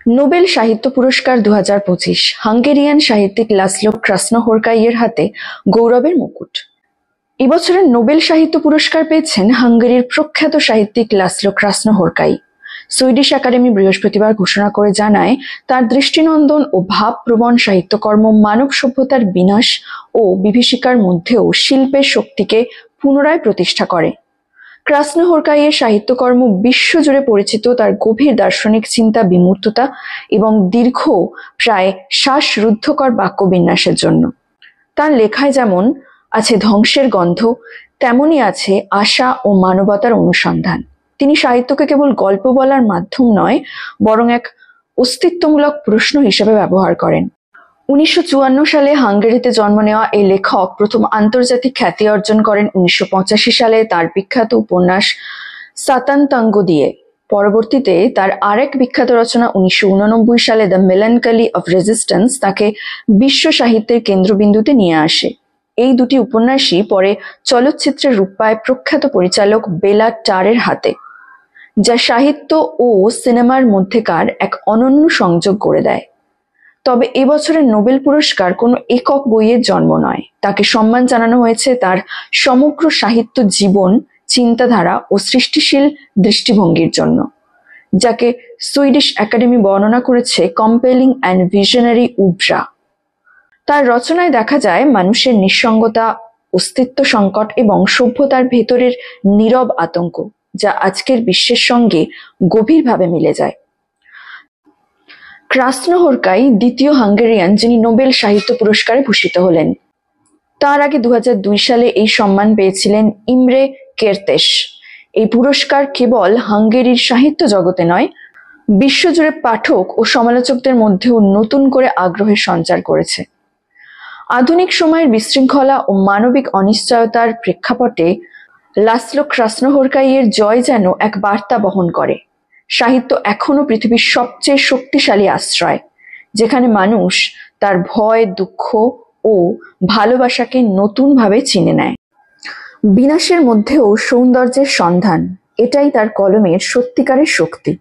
Nobel সাহিত্য পুরস্কার 2025 Hungarian সাহিত্যিক লাসলো ক্রাসনোহোরকাইয়ের হাতে গৌরবের মুকুট। এবছরের নোবেল সাহিত্য পুরস্কার পেয়েছেন হাঙ্গেরির প্রখ্যাত সাহিত্যিক লাসলো ক্রাসনোহোরকাই। সুইডিশ একাডেমি বৃহস্পতিবার ঘোষণা করে জানায়, তার দৃষ্টিনন্দন ও ভাবপ্রবণ সাহিত্যকর্ম মানব সভ্যতার বিনাশ ও বিভীষিকার মধ্যেও শিল্পের শক্তিকে পুনরায় প্রতিষ্ঠা করে। ক্রাসনোহোরকাইয়ের সাহিত্যকর্ম বিশ্বজুড়ে পরিচিত তার গভীর দার্শনিক চিন্তা, বিমূর্ততা এবং দীর্ঘ, প্রায় শ্বাসরুদ্ধকর বাক্যবিন্যাসের জন্য। তার লেখায় যেমন আছে ধ্বংসের গন্ধ, তেমনই আছে আশা ও মানবতার অনুসন্ধান। তিনি সাহিত্যকে কেবল গল্প বলার মাধ্যম নয়, বরং এক অস্তিত্বমূলক প্রশ্ন হিসেবে ব্যবহার করেন। 1954 সালে হাঙ্গেরিতে জন্ম নেওয়া এই লেখক প্রথম আন্তর্জাতিক খ্যাতি অর্জন করেন 1985 সালে তার বিখ্যাত উপন্যাস সাতানতাঙ্গো দিয়ে। পরবর্তীতে তার আরেক বিখ্যাত রচনা 1989 সালে দ্য মেলানকলি অফ রেজিস্ট্যান্স তাকে বিশ্ব সাহিত্যের কেন্দ্রবিন্দুতে নিয়ে আসে। এই দুটি উপন্যাসই পরে চলচ্চিত্রে রূপ পায় প্রখ্যাত পরিচালক বেলা টারের হাতে, যা সাহিত্য ও সিনেমার মধ্যেকার এক অনন্য সংযোগ গড়ে দেয়। তবে এবছরের নোবেল পুরস্কার কোনো একক বইয়ের জন্ম নয়, তাকে সম্মান জানানো হয়েছে তার সমগ্র সাহিত্য জীবন, চিন্তাধারা ও সৃষ্টিশীল দৃষ্টিভঙ্গির জন্য, যাকে সুইডিশ একাডেমি বর্ণনা করেছে কম্পেলিং অ্যান্ড ভিশনারি উব্রা। তার রচনায় দেখা যায় মানুষের নিঃসঙ্গতা, অস্তিত্ব সংকট এবং সভ্যতার ভেতরের নীরব আতঙ্ক, যা আজকের বিশ্বের সঙ্গে গভীরভাবে মিলে যায়। ক্রাসনোহোরকাই দ্বিতীয় হাঙ্গেরিয়ান যিনি নোবেল সাহিত্য পুরস্কারে ভূষিত হলেন। তার আগে 2002 সালে এই সম্মান পেয়েছিলেন ইমরে কেরতেস। এই পুরস্কার কেবল হাঙ্গেরির সাহিত্য জগতে নয়, বিশ্বজুড়ে পাঠক ও সমালোচকদের মধ্যেও নতুন করে আগ্রহের সঞ্চার করেছে। আধুনিক সময়ের বিশৃঙ্খলা ও মানবিক অনিশ্চয়তার প্রেক্ষাপটে লাসলো ক্রাসনোহোরকাইয়ের জয় যেন এক বার্তা বহন করে। সাহিত্য এখনো পৃথিবীর সবচেয়ে শক্তিশালী আশ্রয়, যেখানে মানুষ তার ভয়, দুঃখ ও ভালোবাসাকে নতুনভাবে চিনে নেয়। বিনাশের মধ্যেও সৌন্দর্যের সন্ধান, এটাই তার কলমের সত্যিকারের শক্তি।